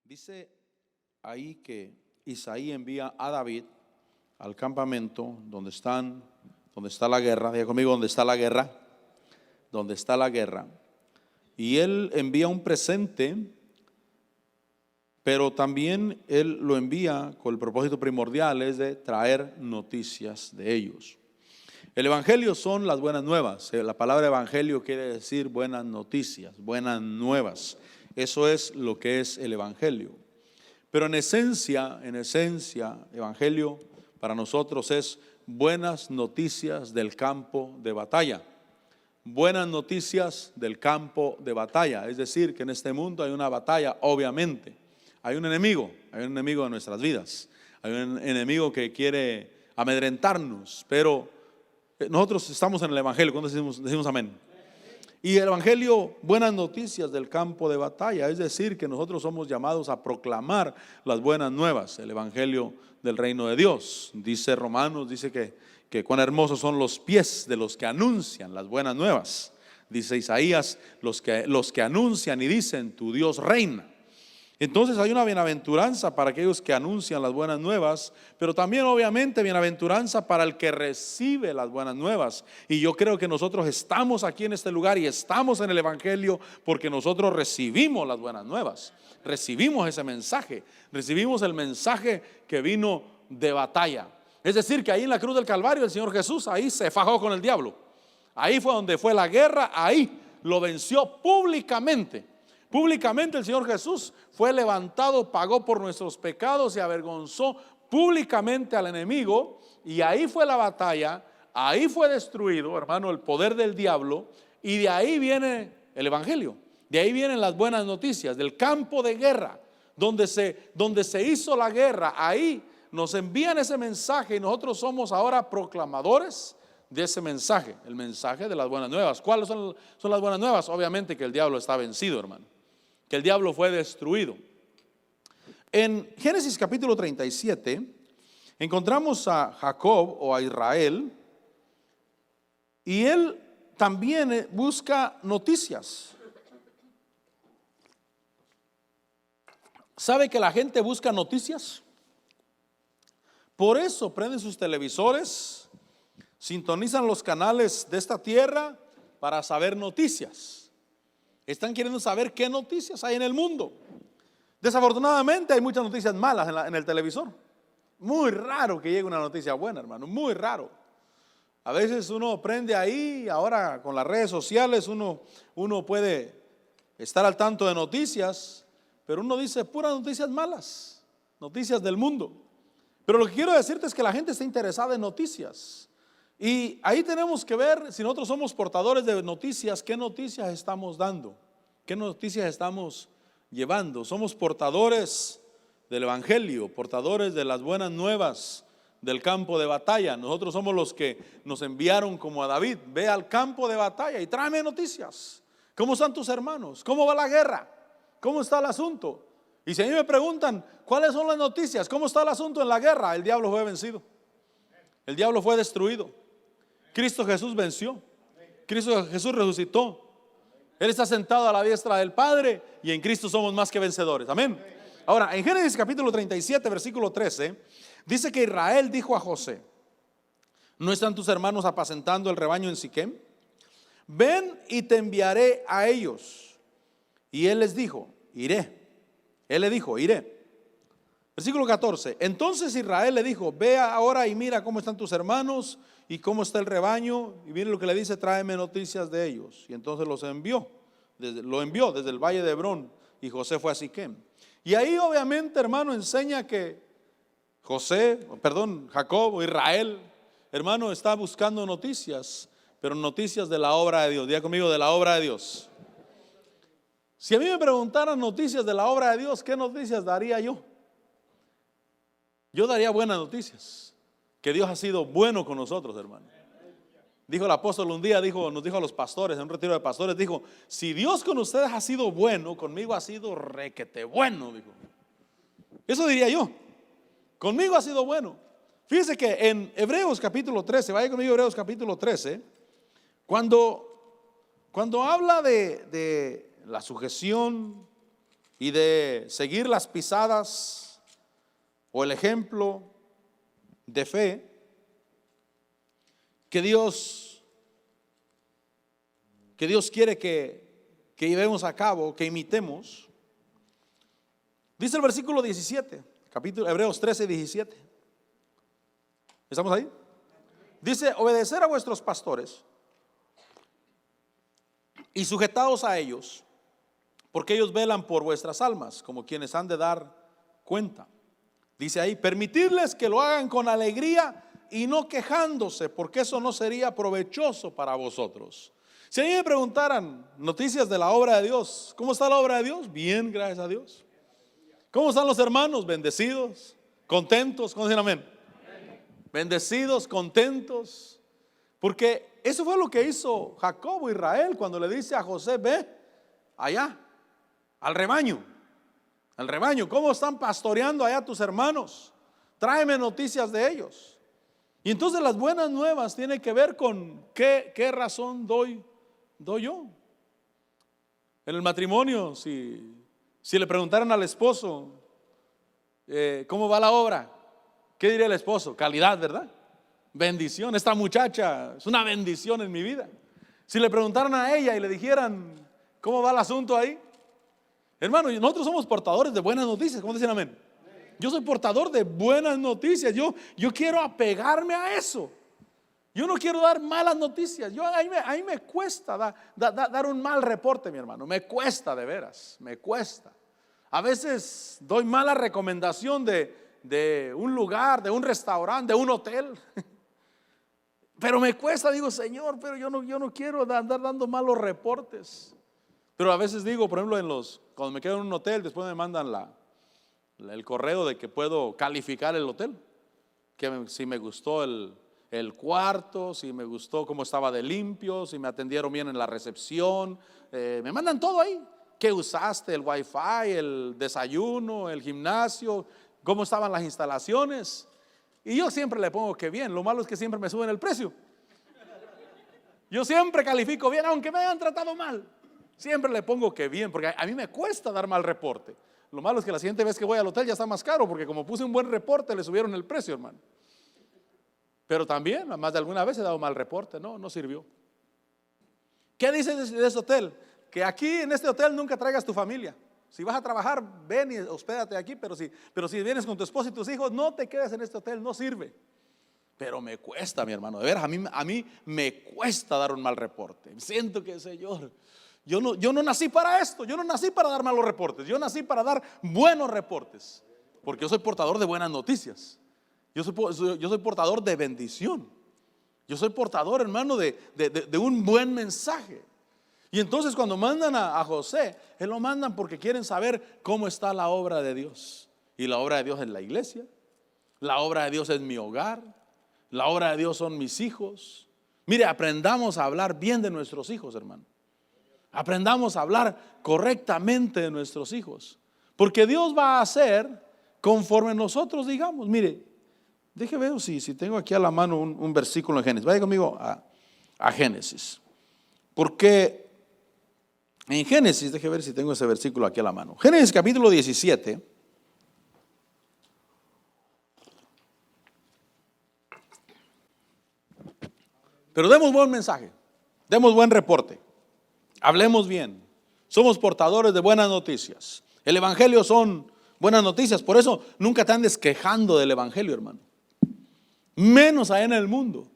Dice ahí que Isaí envía a David al campamento donde está la guerra. Diga conmigo, ¿dónde está la guerra? Donde está la guerra. Y él envía un presente, pero también él lo envía con el propósito primordial, es de traer noticias de ellos. El evangelio son las buenas nuevas. La palabra evangelio quiere decir buenas noticias, buenas nuevas. Eso es lo que es el evangelio. Pero en esencia, evangelio para nosotros es buenas noticias del campo de batalla. Buenas noticias del campo de batalla. Es decir, que en este mundo hay una batalla, obviamente. Hay un enemigo de nuestras vidas. Hay un enemigo que quiere amedrentarnos, pero nosotros estamos en el evangelio. ¿Cuándo decimos amén? Y el evangelio, buenas noticias del campo de batalla, es decir, que nosotros somos llamados a proclamar las buenas nuevas, el evangelio del reino de Dios. Dice Romanos, dice que cuán hermosos son los pies de los que anuncian las buenas nuevas. Dice Isaías, los que anuncian y dicen, tu Dios reina. Entonces hay una bienaventuranza para aquellos que anuncian las buenas nuevas, pero también obviamente bienaventuranza para el que recibe las buenas nuevas. Y yo creo que nosotros estamos aquí en este lugar y estamos en el evangelio porque nosotros recibimos las buenas nuevas. Recibimos ese mensaje, recibimos el mensaje que vino de batalla. Es decir, que ahí en la cruz del Calvario el Señor Jesús ahí se fajó con el diablo. Ahí fue donde fue la guerra, ahí lo venció públicamente. Públicamente el Señor Jesús fue levantado, pagó por nuestros pecados y avergonzó públicamente al enemigo. Y ahí fue la batalla, ahí fue destruido, hermano, el poder del diablo. Y de ahí viene el evangelio, de ahí vienen las buenas noticias, del campo de guerra, donde se hizo la guerra. Ahí nos envían ese mensaje y nosotros somos ahora proclamadores de ese mensaje, el mensaje de las buenas nuevas. ¿Cuáles son las buenas nuevas? Obviamente que el diablo está vencido, hermano, que el diablo fue destruido. En Génesis capítulo 37 encontramos a Jacob o a Israel, y él también busca noticias. ¿Sabe que la gente busca noticias? Por eso prenden sus televisores, sintonizan los canales de esta tierra para saber noticias. Están queriendo saber qué noticias hay en el mundo. Desafortunadamente hay muchas noticias malas en el televisor. Muy raro que llegue una noticia buena, hermano, muy raro. A veces uno prende ahí, ahora con las redes sociales uno puede estar al tanto de noticias, pero uno dice puras noticias malas, noticias del mundo. Pero lo que quiero decirte es que la gente está interesada en noticias. Y ahí tenemos que ver si nosotros somos portadores de noticias, qué noticias estamos dando, qué noticias estamos llevando. Somos portadores del evangelio, portadores de las buenas nuevas del campo de batalla. Nosotros somos los que nos enviaron como a David: ve al campo de batalla y tráeme noticias. ¿Cómo están tus hermanos? ¿Cómo va la guerra? ¿Cómo está el asunto? Y si a mí me preguntan cuáles son las noticias, ¿cómo está el asunto en la guerra? El diablo fue vencido, el diablo fue destruido. Cristo Jesús venció, Cristo Jesús resucitó. Él está sentado a la diestra del Padre y en Cristo somos más que vencedores. Amén. Ahora, en Génesis capítulo 37, versículo 13, dice que Israel dijo a José: ¿no están tus hermanos apacentando el rebaño en Siquem? Ven y te enviaré a ellos. Y él les dijo: iré. Él le dijo: iré. Versículo 14, entonces Israel le dijo: ve ahora y mira cómo están tus hermanos y cómo está el rebaño. Y mire lo que le dice: tráeme noticias de ellos. Y entonces lo envió desde el valle de Hebrón, y José fue a Siquem. Y ahí obviamente, hermano, enseña que Jacob o Israel, hermano, está buscando noticias, pero noticias de la obra de Dios. Diga conmigo, de la obra de Dios. Si a mí me preguntaran noticias de la obra de Dios, ¿qué noticias daría yo? Yo daría buenas noticias, que Dios ha sido bueno con nosotros, hermano. Dijo el apóstol un día, nos dijo a los pastores en un retiro de pastores, dijo: si Dios con ustedes ha sido bueno, conmigo ha sido requete bueno, dijo. Eso diría yo, conmigo ha sido bueno. Fíjese que en Hebreos capítulo 13, vaya conmigo a Hebreos capítulo 13, cuando habla de la sujeción y de seguir las pisadas o el ejemplo de fe que Dios quiere que llevemos a cabo, que imitemos. Dice el versículo 17, capítulo Hebreos 13, 17. ¿Estamos ahí? Dice: obedecer a vuestros pastores y sujetaos a ellos, porque ellos velan por vuestras almas, como quienes han de dar cuenta. Dice ahí: permitidles que lo hagan con alegría y no quejándose, porque eso no sería provechoso para vosotros. Si a mí me preguntaran noticias de la obra de Dios, ¿cómo está la obra de Dios? Bien, gracias a Dios. ¿Cómo están los hermanos? Bendecidos, contentos. ¿Cómo dicen amén? Bendecidos, contentos. Porque eso fue lo que hizo Jacobo, Israel, cuando le dice a José: ve allá al rebaño. Al rebaño, ¿cómo están pastoreando allá tus hermanos? Tráeme noticias de ellos. Y entonces las buenas nuevas tienen que ver con qué razón doy yo. En el matrimonio, si le preguntaran al esposo ¿cómo va la obra? ¿Qué diría el esposo? Calidad, ¿verdad? Bendición. Esta muchacha es una bendición en mi vida. Si le preguntaran a ella y le dijeran ¿cómo va el asunto ahí? Hermano, nosotros somos portadores de buenas noticias. ¿Cómo dicen amén? Yo soy portador de buenas noticias. Yo quiero apegarme a eso. Yo no quiero dar malas noticias. Ahí me cuesta dar un mal reporte, mi hermano. Me cuesta, de veras, me cuesta. A veces doy mala recomendación de un lugar, de un restaurante, de un hotel. Pero me cuesta, digo: Señor, pero yo no quiero andar dando malos reportes. Pero a veces digo, por ejemplo, cuando me quedo en un hotel, después me mandan el correo de que puedo calificar el hotel, que si me gustó el cuarto, si me gustó cómo estaba de limpio, si me atendieron bien en la recepción, me mandan todo ahí. ¿Qué usaste? El wifi, el desayuno, el gimnasio, cómo estaban las instalaciones. Y yo siempre le pongo que bien. Lo malo es que siempre me suben el precio. Yo siempre califico bien, aunque me hayan tratado mal. Siempre le pongo que bien, porque a mí me cuesta dar mal reporte. Lo malo es que la siguiente vez que voy al hotel ya está más caro, porque como puse un buen reporte le subieron el precio, hermano. Pero también, más de alguna vez he dado mal reporte, no sirvió. ¿Qué dices de ese hotel? Que aquí en este hotel nunca traigas tu familia. Si vas a trabajar, ven y hospédate aquí, pero si vienes con tu esposa y tus hijos, no te quedes en este hotel, no sirve. Pero me cuesta, mi hermano, de veras, a mí me cuesta dar un mal reporte. Siento que, Señor, yo no nací para esto, yo no nací para dar malos reportes, yo nací para dar buenos reportes, porque yo soy portador de buenas noticias. Yo soy portador de bendición. Yo soy portador, hermano, de un buen mensaje. Y entonces cuando mandan a José, él lo mandan porque quieren saber cómo está la obra de Dios. Y la obra de Dios es la iglesia, la obra de Dios es mi hogar, la obra de Dios son mis hijos. Mire, aprendamos a hablar bien de nuestros hijos, hermano. Aprendamos a hablar correctamente de nuestros hijos, porque Dios va a hacer conforme nosotros digamos. Mire, deje ver si tengo aquí a la mano un versículo en Génesis. Vaya conmigo a Génesis, porque en Génesis, deje ver si tengo ese versículo aquí a la mano. Génesis capítulo 17. Pero demos buen mensaje, demos buen reporte, hablemos bien. Somos portadores de buenas noticias. El evangelio son buenas noticias. Por eso nunca te andes quejando del evangelio, hermano. Menos allá en el mundo.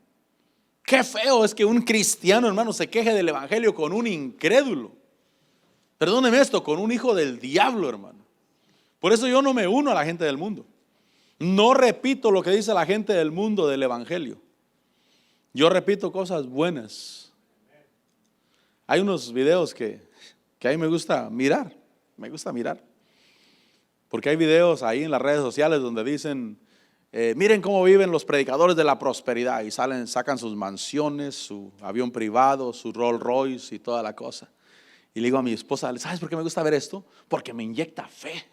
Qué feo es que un cristiano, hermano, se queje del evangelio con un incrédulo. Perdóneme esto, con un hijo del diablo, hermano. Por eso yo no me uno a la gente del mundo. No repito lo que dice la gente del mundo del evangelio. Yo repito cosas buenas. Hay unos videos que a mí me gusta mirar. Porque hay videos ahí en las redes sociales donde dicen, miren cómo viven los predicadores de la prosperidad. Y sacan sus mansiones, su avión privado, su Rolls Royce y toda la cosa. Y le digo a mi esposa, ¿sabes por qué me gusta ver esto? Porque me inyecta fe.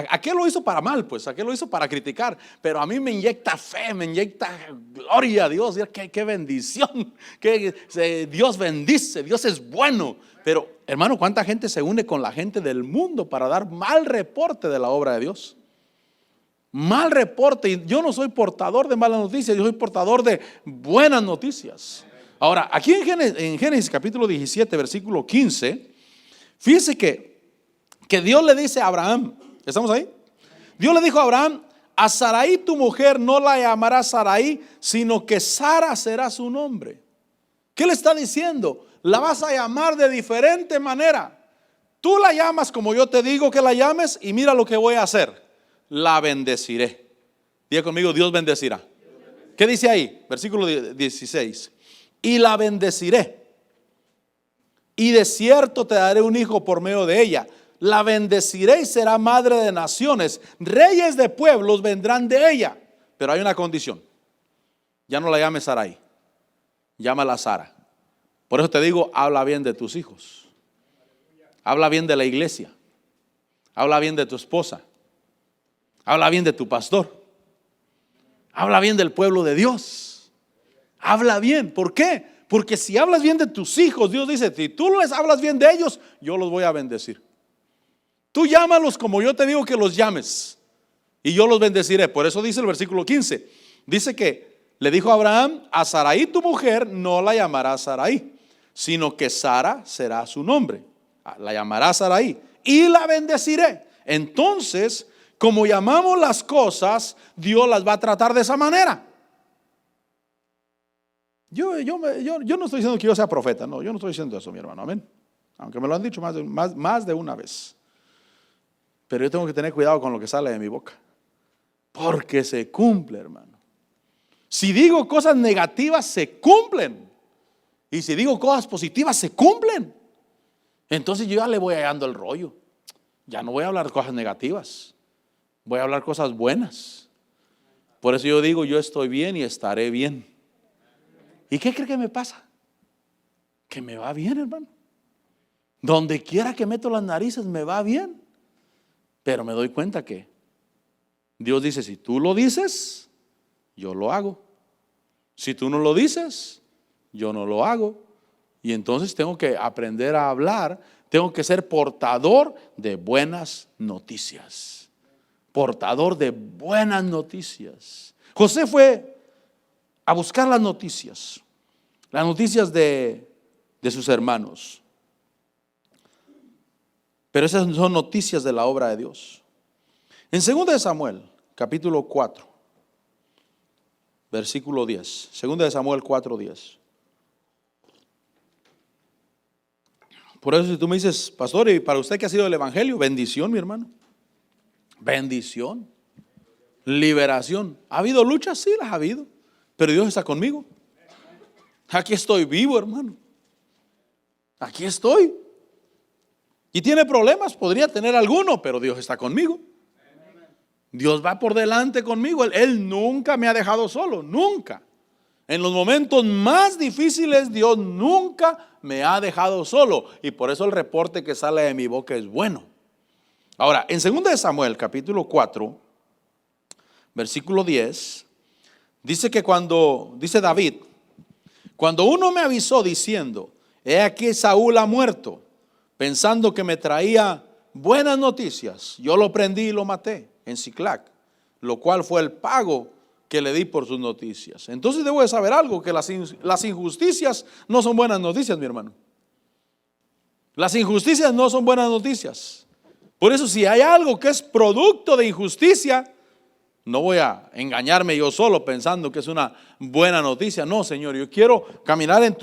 Aquel lo hizo para mal, pues, aquel lo hizo para criticar, pero a mí me inyecta fe, me inyecta gloria a Dios. Qué bendición, que Dios bendice, Dios es bueno. Pero hermano, ¿cuánta gente se une con la gente del mundo para dar mal reporte de la obra de Dios? Mal reporte. Y yo no soy portador de malas noticias, yo soy portador de buenas noticias. Ahora, aquí en Génesis capítulo 17, versículo 15, fíjese que Dios le dice a Abraham, ¿estamos ahí? Dios le dijo a Abraham: a Sarai tu mujer no la llamarás Sarai, sino que Sara será su nombre. ¿Qué le está diciendo? La vas a llamar de diferente manera. Tú la llamas como yo te digo que la llames, y mira lo que voy a hacer: la bendeciré. Diga conmigo: Dios bendecirá. ¿Qué dice ahí? Versículo 16: y la bendeciré, y de cierto te daré un hijo por medio de ella. La bendeciré y será madre de naciones, reyes de pueblos vendrán de ella. Pero hay una condición: ya no la llames Sarai, llámala Sara. Por eso te digo, habla bien de tus hijos, habla bien de la iglesia, habla bien de tu esposa, habla bien de tu pastor, habla bien del pueblo de Dios. Habla bien. ¿Por qué? Porque si hablas bien de tus hijos, Dios dice: si tú les hablas bien de ellos, yo los voy a bendecir. Tú llámalos como yo te digo que los llames, y yo los bendeciré. Por eso dice el versículo 15, dice que le dijo a Abraham: a Sarai tu mujer no la llamarás Sarai, sino que Sara será su nombre. La llamará Sarai y la bendeciré. Entonces, como llamamos las cosas, Dios las va a tratar de esa manera. Yo no estoy diciendo que yo sea profeta, no, yo no estoy diciendo eso, mi hermano, amén. Aunque me lo han dicho más de una vez. Pero yo tengo que tener cuidado con lo que sale de mi boca, porque se cumple, hermano. Si digo cosas negativas, se cumplen. Y si digo cosas positivas, se cumplen. Entonces yo ya le voy hallando el rollo. Ya no voy a hablar cosas negativas, voy a hablar cosas buenas. Por eso yo digo: yo estoy bien y estaré bien. ¿Y qué cree que me pasa? Que me va bien, hermano. Donde quiera que meto las narices me va bien. Pero me doy cuenta que Dios dice: si tú lo dices, yo lo hago. Si tú no lo dices, yo no lo hago. Y entonces tengo que aprender a hablar. Tengo que ser portador de buenas noticias. Portador de buenas noticias. José fue a buscar las noticias de sus hermanos. Pero esas son noticias de la obra de Dios. En 2 de Samuel, capítulo 4, versículo 10. 2 de Samuel 4:10. Por eso si tú me dices: pastor, ¿y para usted qué ha sido el evangelio? Bendición, mi hermano. Bendición. Liberación. ¿Ha habido luchas? Sí, las ha habido. Pero Dios está conmigo. Aquí estoy vivo, hermano. Aquí estoy. Y tiene problemas, podría tener alguno, pero Dios está conmigo. Dios va por delante conmigo. Él nunca me ha dejado solo, nunca. En los momentos más difíciles, Dios nunca me ha dejado solo. Y por eso el reporte que sale de mi boca es bueno. Ahora, en 2 de Samuel, capítulo 4, versículo 10, dice que dice David: cuando uno me avisó diciendo: he aquí Saúl ha muerto, pensando que me traía buenas noticias, yo lo prendí y lo maté en Siclac, lo cual fue el pago que le di por sus noticias. Entonces debo de saber algo: que las injusticias no son buenas noticias, mi hermano. Las injusticias no son buenas noticias. Por eso, si hay algo que es producto de injusticia, no voy a engañarme yo solo pensando que es una buena noticia. No, Señor, yo quiero caminar en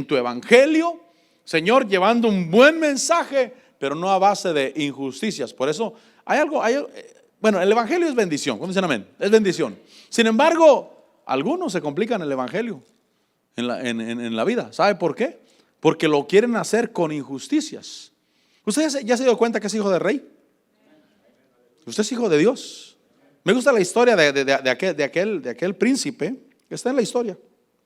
tu evangelio, Señor, llevando un buen mensaje, pero no a base de injusticias. Por eso bueno, el evangelio es bendición. ¿Cuándo dicen amén? Es bendición. Sin embargo, algunos se complican el evangelio en la vida. ¿Sabe por qué? Porque lo quieren hacer con injusticias. ¿Usted ya se dio cuenta que es hijo de rey? Usted es hijo de Dios. Me gusta la historia de aquel príncipe que está en la historia.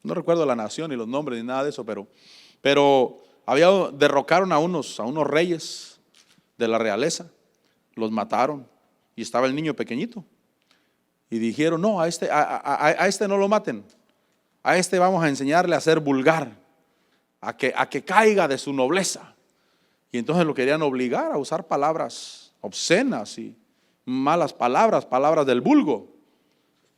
No recuerdo la nación ni los nombres ni nada de eso, pero derrocaron a unos reyes de la realeza. los mataron y estaba el niño pequeñito. Y dijeron, no, a este no lo maten, a este vamos a enseñarle a ser vulgar, a que caiga de su nobleza. Y entonces lo querían obligar a usar palabras obscenas y malas palabras, palabras del vulgo.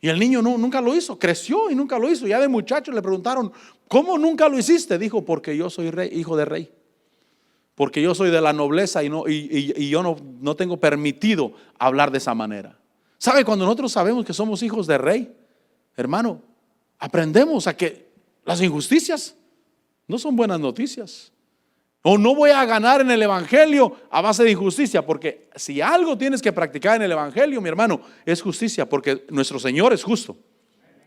Y el niño nunca lo hizo, creció y nunca lo hizo. Ya de muchacho le preguntaron, ¿cómo nunca lo hiciste? Dijo, porque yo soy rey, hijo de rey. Porque yo soy de la nobleza y yo no tengo permitido hablar de esa manera. ¿Sabe? Cuando nosotros sabemos que somos hijos de rey, hermano, aprendemos a que las injusticias no son buenas noticias. O no voy a ganar en el evangelio a base de injusticia, porque si algo tienes que practicar en el evangelio, mi hermano, es justicia, porque nuestro Señor es justo.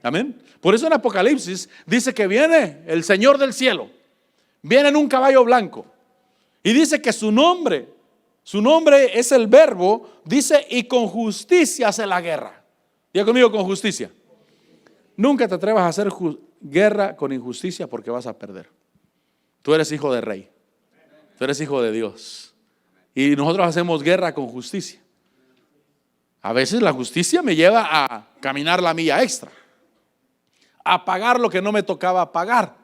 Amén. Por eso en Apocalipsis dice que viene el Señor del cielo, viene en un caballo blanco y dice que su nombre es el Verbo, dice, y con justicia hace la guerra. Diga conmigo, con justicia. Nunca te atrevas a hacer guerra con injusticia, porque vas a perder. Tú eres hijo de rey, tú eres hijo de Dios, y nosotros hacemos guerra con justicia. A veces la justicia me lleva a caminar la milla extra, a pagar lo que no me tocaba pagar,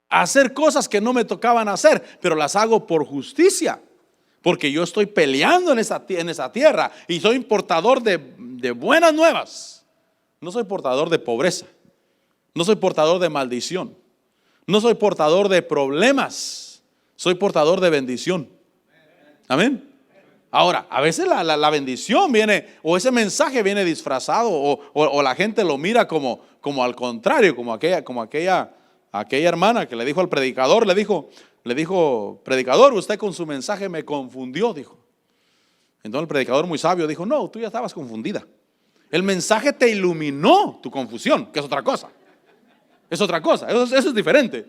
a hacer cosas que no me tocaban hacer, pero las hago por justicia, porque yo estoy peleando en esa tierra y soy portador de buenas nuevas. No soy portador de pobreza, no soy portador de maldición, no soy portador de problemas, soy portador de bendición. Amén. Ahora, a veces la bendición viene, o ese mensaje viene disfrazado, o la gente lo mira como al contrario, como aquella hermana que le dijo al predicador, le dijo, predicador, usted con su mensaje me confundió, dijo. Entonces el predicador, muy sabio, dijo, no, tú ya estabas confundida. El mensaje te iluminó tu confusión, que es otra cosa. Es otra cosa, eso es diferente.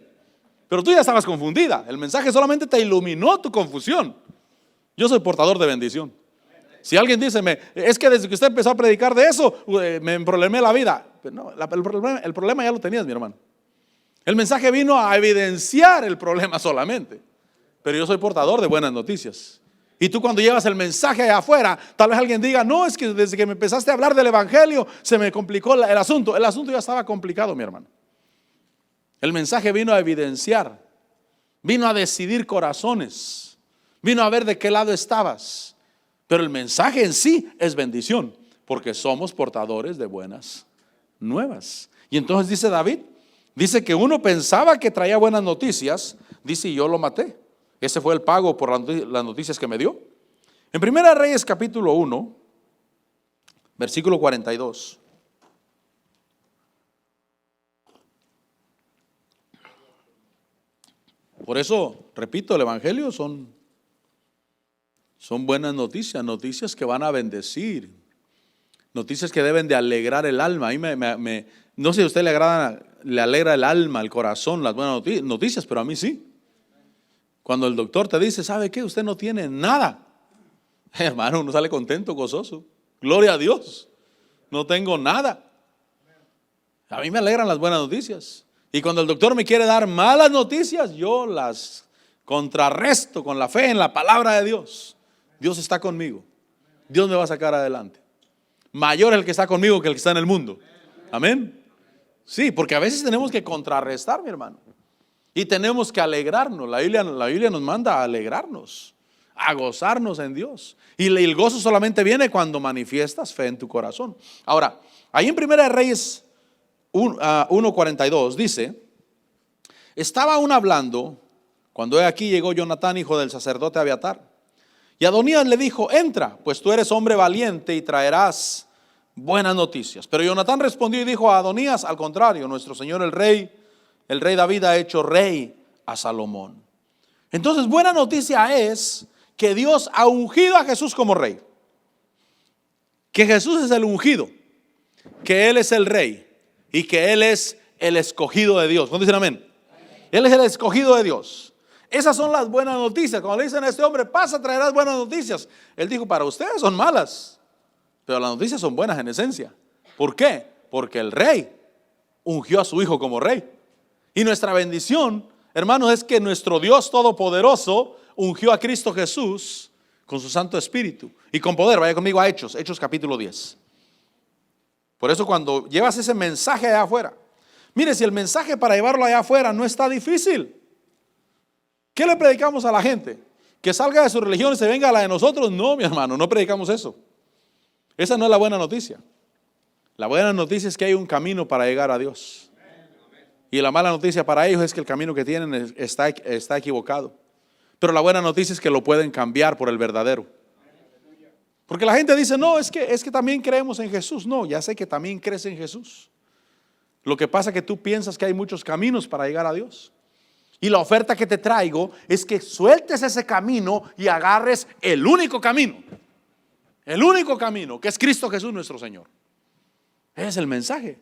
Pero tú ya estabas confundida. El mensaje solamente te iluminó tu confusión. Yo soy portador de bendición. Si alguien dice, es que desde que usted empezó a predicar de eso, me emproblemé la vida. Pero no, el problema ya lo tenías, mi hermano. El mensaje vino a evidenciar el problema solamente. Pero yo soy portador de buenas noticias. Y tú, cuando llevas el mensaje allá afuera, tal vez alguien diga, no, es que desde que me empezaste a hablar del evangelio se me complicó el asunto. El asunto ya estaba complicado, mi hermano. El mensaje vino a evidenciar, vino a decidir corazones, vino a ver de qué lado estabas. Pero el mensaje en sí es bendición, porque somos portadores de buenas nuevas. Y entonces dice David, dice que uno pensaba que traía buenas noticias, dice, y yo lo maté. Ese fue el pago por las noticias que me dio. En Primera Reyes capítulo 1, versículo 42. Por eso, repito, el evangelio son buenas noticias, noticias que van a bendecir, noticias que deben de alegrar el alma. A mí no sé si a usted le alegra el alma, el corazón, las buenas noticias, pero a mí sí. Cuando el doctor te dice, ¿sabe qué? Usted no tiene nada. Hermano, uno sale contento, gozoso. Gloria a Dios. No tengo nada. A mí me alegran las buenas noticias. Y cuando el doctor me quiere dar malas noticias, yo las contrarresto con la fe en la palabra de Dios. Dios está conmigo. Dios me va a sacar adelante. Mayor es el que está conmigo que el que está en el mundo. Amén. Sí, porque a veces tenemos que contrarrestar, mi hermano. Y tenemos que alegrarnos. La Biblia nos manda a alegrarnos, a gozarnos en Dios. Y el gozo solamente viene cuando manifiestas fe en tu corazón. Ahora, ahí en Primera de Reyes 1:42 dice, estaba aún hablando cuando aquí llegó Jonatán, hijo del sacerdote Abiatar. Y Adonías le dijo, entra, pues tú eres hombre valiente y traerás buenas noticias. Pero Jonatán respondió y dijo a Adonías, al contrario, nuestro señor el rey David ha hecho rey a Salomón. Entonces, buena noticia es que Dios ha ungido a Jesús como rey. Que Jesús es el ungido, que Él es el rey y que Él es el escogido de Dios. ¿Cuántos dicen amén? Él es el escogido de Dios. Esas son las buenas noticias. Cuando le dicen a este hombre, pasa, traerás buenas noticias, él dijo, para ustedes son malas, pero las noticias son buenas en esencia. ¿Por qué? Porque el rey ungió a su hijo como rey. Y nuestra bendición, hermanos, es que nuestro Dios todopoderoso ungió a Cristo Jesús con su Santo Espíritu y con poder. Vaya conmigo a Hechos capítulo 10. Por eso cuando llevas ese mensaje allá afuera, mire, si el mensaje para llevarlo allá afuera no está difícil, ¿qué le predicamos a la gente? ¿Que salga de su religión y se venga a la de nosotros? No, mi hermano, no predicamos eso. Esa no es la buena noticia. La buena noticia es que hay un camino para llegar a Dios. Y la mala noticia para ellos es que el camino que tienen está equivocado. Pero la buena noticia es que lo pueden cambiar por el verdadero. Porque la gente dice, no, es que también creemos en Jesús. No, ya sé que también crees en Jesús. Lo que pasa es que tú piensas que hay muchos caminos para llegar a Dios. Y la oferta que te traigo es que sueltes ese camino y agarres el único camino. El único camino, que es Cristo Jesús nuestro Señor. Ese es el mensaje.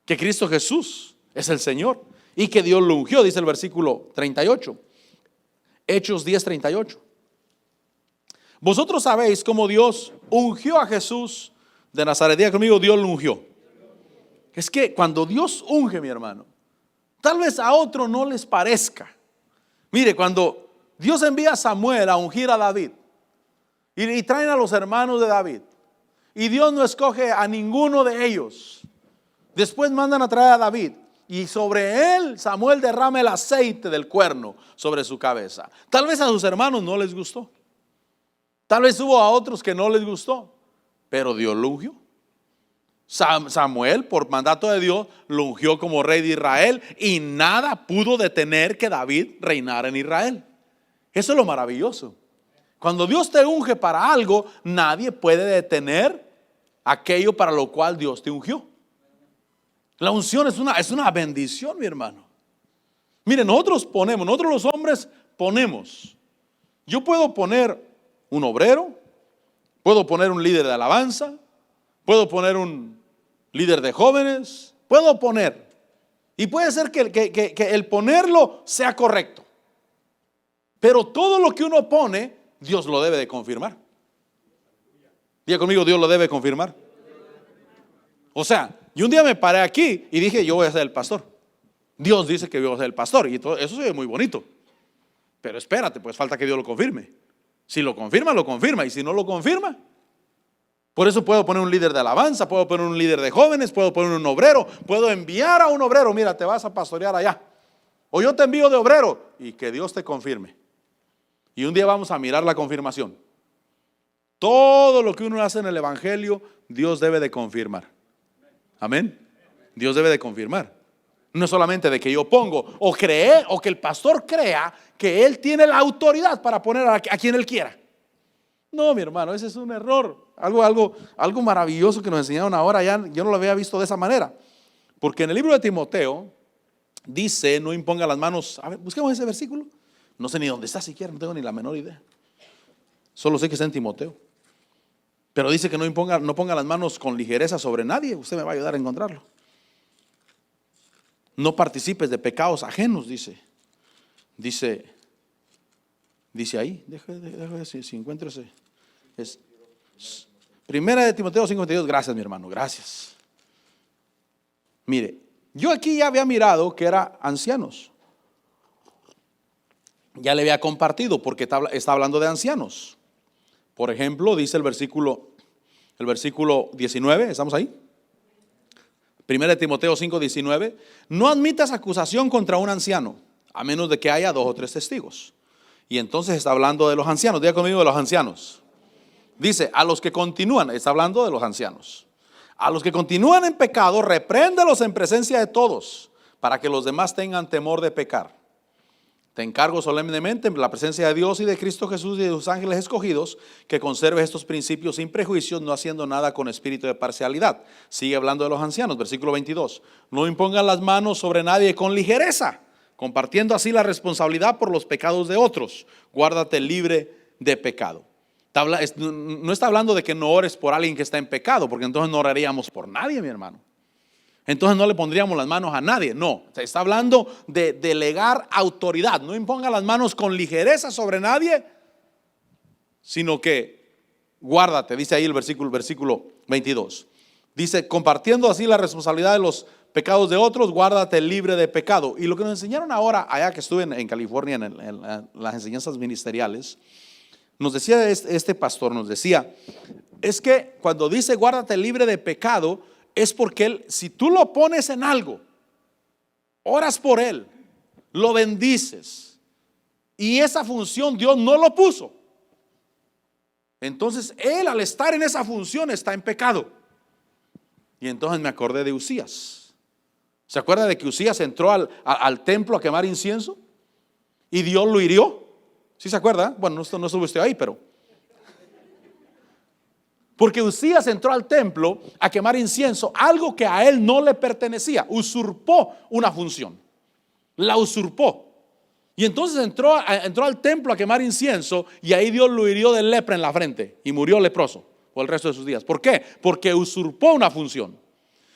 Que Cristo Jesús es el Señor y que Dios lo ungió, dice el versículo 38. Hechos 10:38. Vosotros sabéis cómo Dios ungió a Jesús de Nazaret. Diga conmigo, Dios lo ungió. Es que cuando Dios unge, mi hermano, tal vez a otro no les parezca. Mire, cuando Dios envía a Samuel a ungir a David y traen a los hermanos de David y Dios no escoge a ninguno de ellos, después mandan a traer a David y sobre él Samuel derrama el aceite del cuerno sobre su cabeza. Tal vez a sus hermanos no les gustó. Tal vez hubo a otros que no les gustó, pero Dios lo ungió. Samuel, por mandato de Dios, lo ungió como rey de Israel y nada pudo detener que David reinara en Israel. Eso es lo maravilloso. Cuando Dios te unge para algo, nadie puede detener aquello para lo cual Dios te ungió. La unción es una bendición, mi hermano. Mire, nosotros los hombres ponemos. Yo puedo poner un obrero, puedo poner un líder de alabanza, puedo poner un líder de jóvenes, puedo poner. Y puede ser que el ponerlo sea correcto. Pero todo lo que uno pone, Dios lo debe de confirmar. Diga conmigo, Dios lo debe confirmar. O sea, yo un día me paré aquí y dije, yo voy a ser el pastor. Dios dice que yo voy a ser el pastor y todo eso se ve muy bonito. Pero espérate, pues falta que Dios lo confirme. Si lo confirma, lo confirma. Y si no lo confirma, por eso puedo poner un líder de alabanza, puedo poner un líder de jóvenes, puedo poner un obrero, puedo enviar a un obrero. Mira, te vas a pastorear allá. O yo te envío de obrero y que Dios te confirme. Y un día vamos a mirar la confirmación. Todo lo que uno hace en el evangelio, Dios debe de confirmar. Amén. Dios debe de confirmar. No solamente de que yo pongo o cree o que el pastor crea que él tiene la autoridad para poner a quien él quiera. No, mi hermano, ese es un error. Algo maravilloso que nos enseñaron ahora, ya yo no lo había visto de esa manera. Porque en el libro de Timoteo dice, no imponga las manos. A ver, busquemos ese versículo. No sé ni dónde está siquiera, no tengo ni la menor idea. Solo sé que está en Timoteo. Pero dice que no ponga las manos con ligereza sobre nadie. Usted me va a ayudar a encontrarlo. No participes de pecados ajenos, dice ahí. Déjame si encuentro ese. Es Primera de Timoteo 5:22. Gracias, mi hermano, gracias. Mire, yo aquí ya había mirado que era ancianos. Ya le había compartido porque está hablando de ancianos. Por ejemplo, dice el versículo 19, ¿estamos ahí? Primera de Timoteo 5:19. No admitas acusación contra un anciano, a menos de que haya 2 o 3 testigos. Y entonces está hablando de los ancianos. Diga conmigo, de los ancianos. Dice, a los que continúan, está hablando de los ancianos. A los que continúan en pecado, repréndelos en presencia de todos, para que los demás tengan temor de pecar. Te encargo solemnemente en la presencia de Dios y de Cristo Jesús y de sus ángeles escogidos, que conserves estos principios sin prejuicios, no haciendo nada con espíritu de parcialidad. Sigue hablando de los ancianos, versículo 22. No impongan las manos sobre nadie con ligereza, compartiendo así la responsabilidad por los pecados de otros. Guárdate libre de pecado. No está hablando de que no ores por alguien que está en pecado, porque entonces no oraríamos por nadie, mi hermano. Entonces no le pondríamos las manos a nadie. No, se está hablando de delegar autoridad. No imponga las manos con ligereza sobre nadie, sino que guárdate, dice ahí el versículo 22. Dice, compartiendo así la responsabilidad de los pecados de otros, guárdate libre de pecado. Y lo que nos enseñaron ahora, allá que estuve en California en las enseñanzas ministeriales, nos decía este pastor, nos decía, es que cuando dice guárdate libre de pecado, es porque él, si tú lo pones en algo, oras por él, lo bendices, y esa función Dios no lo puso, entonces él, al estar en esa función, está en pecado. Y entonces me acordé de Usías. ¿Se acuerda de que Usías entró al templo a quemar incienso y Dios lo hirió? ¿Sí se acuerda? Bueno, no estuvo usted ahí, pero porque Usías entró al templo a quemar incienso, algo que a él no le pertenecía, usurpó una función, la usurpó. Y entonces entró al templo a quemar incienso, y ahí Dios lo hirió de lepra en la frente y murió leproso por el resto de sus días. ¿Por qué? Porque usurpó una función.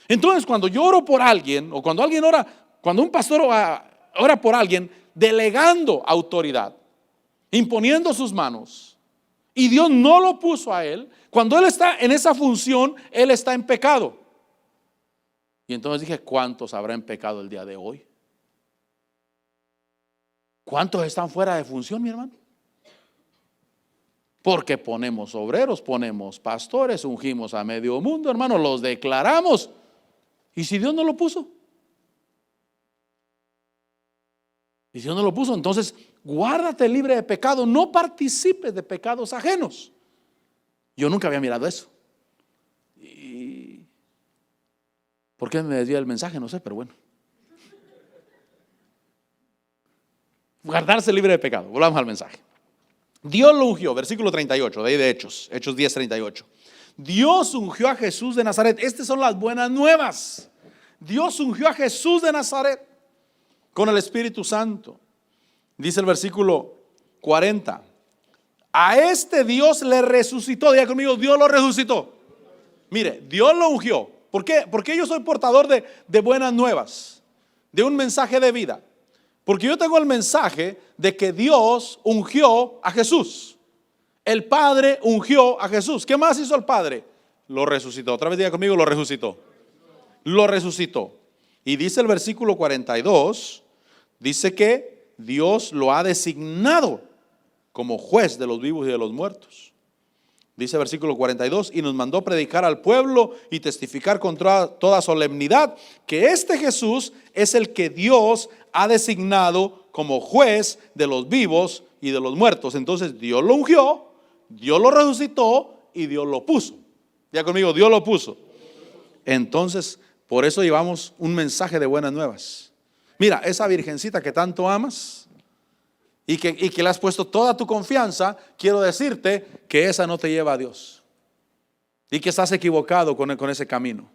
Entonces, cuando yo oro por alguien, o cuando alguien ora, cuando un pastor ora por alguien, delegando autoridad, imponiendo sus manos, y Dios no lo puso a él, cuando él está en esa función, él está en pecado. Y entonces dije, ¿cuántos habrá en pecado el día de hoy? ¿Cuántos están fuera de función, mi hermano? Porque ponemos obreros, ponemos pastores, ungimos a medio mundo, hermano, los declaramos. ¿Y si Dios no lo puso? Y si Dios no lo puso, entonces guárdate libre de pecado, no participes de pecados ajenos. Yo nunca había mirado eso. ¿Y por qué me desvía el mensaje? No sé, pero bueno. Guardarse libre de pecado. Volvamos al mensaje. Dios lo ungió, versículo 38, de ahí de Hechos 10:38. Dios ungió a Jesús de Nazaret. Estas son las buenas nuevas. Dios ungió a Jesús de Nazaret con el Espíritu Santo. Dice el versículo 40. A este Dios le resucitó. Diga conmigo, Dios lo resucitó. Mire, Dios lo ungió. ¿Por qué? Porque yo soy portador de buenas nuevas, de un mensaje de vida. Porque yo tengo el mensaje de que Dios ungió a Jesús. El Padre ungió a Jesús. ¿Qué más hizo el Padre? Lo resucitó. Otra vez diga conmigo, lo resucitó. Lo resucitó. Y dice el versículo 42, dice que Dios lo ha designado como juez de los vivos y de los muertos. Dice el versículo 42, y nos mandó predicar al pueblo y testificar con toda solemnidad que este Jesús es el que Dios ha designado como juez de los vivos y de los muertos. Entonces Dios lo ungió, Dios lo resucitó y Dios lo puso. Ya conmigo, Dios lo puso. Entonces, por eso llevamos un mensaje de buenas nuevas. Mira, esa virgencita que tanto amas y que le has puesto toda tu confianza, quiero decirte que esa no te lleva a Dios y que estás equivocado con ese camino.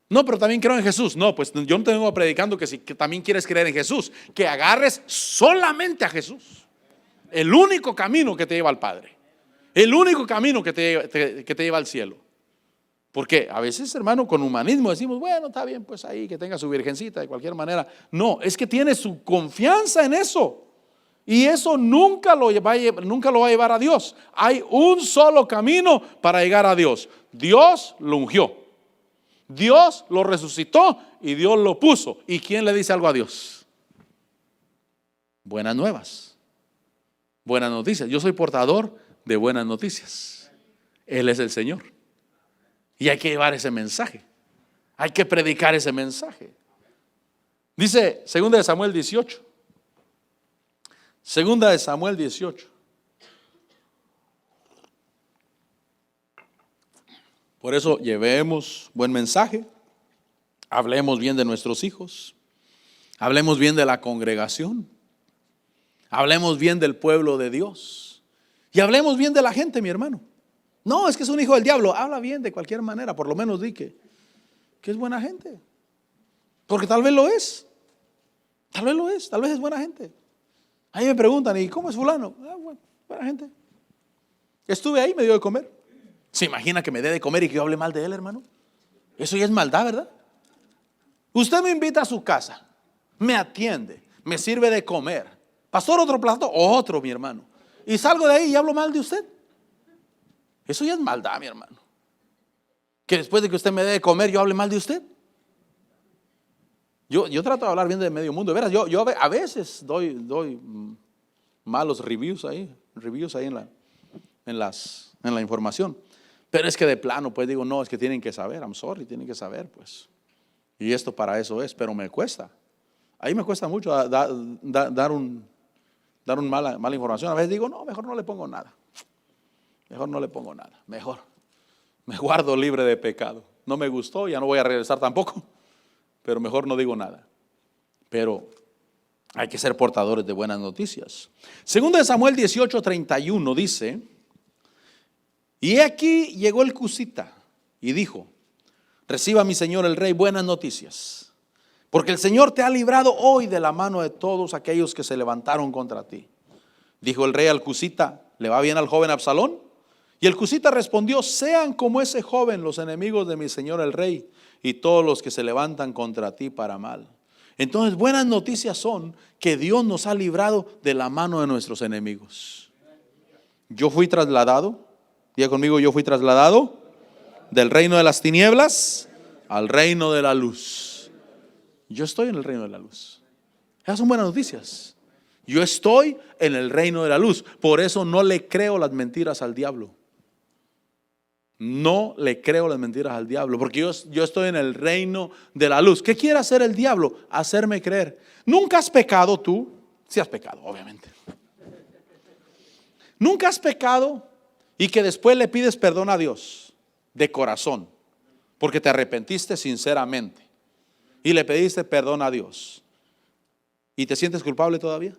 No, pero también creo en Jesús. No, pues yo no te vengo predicando que si que también quieres creer en Jesús, que agarres solamente a Jesús. El único camino que te lleva al Padre, el único camino que te lleva al cielo. Porque a veces, hermano, con humanismo decimos, bueno, está bien, pues ahí que tenga su virgencita de cualquier manera. No, es que tiene su confianza en eso. Y eso nunca lo va a llevar a Dios. Hay un solo camino para llegar a Dios. Dios lo ungió, Dios lo resucitó y Dios lo puso. ¿Y quién le dice algo a Dios? Buenas nuevas, buenas noticias. Yo soy portador de buenas noticias. Él es el Señor. Y hay que llevar ese mensaje. Hay que predicar ese mensaje. Dice 2 de Samuel 18. 2 de Samuel 18. Por eso llevemos buen mensaje. Hablemos bien de nuestros hijos. Hablemos bien de la congregación. Hablemos bien del pueblo de Dios. Y hablemos bien de la gente, mi hermano. No, es que es un hijo del diablo. Habla bien de cualquier manera. Por lo menos di que es buena gente. Porque tal vez lo es. Tal vez lo es. Tal vez es buena gente. Ahí me preguntan, ¿y cómo es fulano? Bueno, buena gente. Estuve ahí, me dio de comer. ¿Se imagina que me dé de comer y que yo hable mal de él, hermano? Eso ya es maldad, ¿verdad? Usted me invita a su casa, me atiende, me sirve de comer. Pastor, otro plato, otro, mi hermano. Y salgo de ahí y hablo mal de usted. Eso ya es maldad, mi hermano. Que después de que usted me dé de comer, yo hable mal de usted. Yo trato de hablar bien de medio mundo. De veras, yo a veces doy malos reviews ahí. reviews ahí en la información. Pero es que de plano, pues digo, no, es que tienen que saber, I'm sorry, tienen que saber, pues. Y esto para eso es, pero me cuesta. Ahí me cuesta mucho dar mala información. A veces digo, no, mejor no le pongo nada. Mejor no le pongo nada. Mejor me guardo libre de pecado. No me gustó, ya no voy a regresar tampoco. Pero mejor no digo nada. Pero hay que ser portadores de buenas noticias. Segundo de Samuel 18:31 dice: y aquí llegó el cusita y dijo: reciba mi señor el rey buenas noticias, porque el Señor te ha librado hoy de la mano de todos aquellos que se levantaron contra ti. Dijo el rey al cusita: ¿le va bien al joven Absalón? Y el cusita respondió: sean como ese joven los enemigos de mi señor el rey y todos los que se levantan contra ti para mal. Entonces, buenas noticias son que Dios nos ha librado de la mano de nuestros enemigos. Yo fui trasladado, diga conmigo, yo fui trasladado del reino de las tinieblas al reino de la luz. Yo estoy en el reino de la luz. Esas son buenas noticias. Yo estoy en el reino de la luz. Por eso no le creo las mentiras al diablo. No le creo las mentiras al diablo, porque yo estoy en el reino de la luz. ¿Qué quiere hacer el diablo? Hacerme creer. ¿Nunca has pecado tú? Sí has pecado, obviamente. ¿Nunca has pecado y que después le pides perdón a Dios de corazón, porque te arrepentiste sinceramente y le pediste perdón a Dios y te sientes culpable todavía?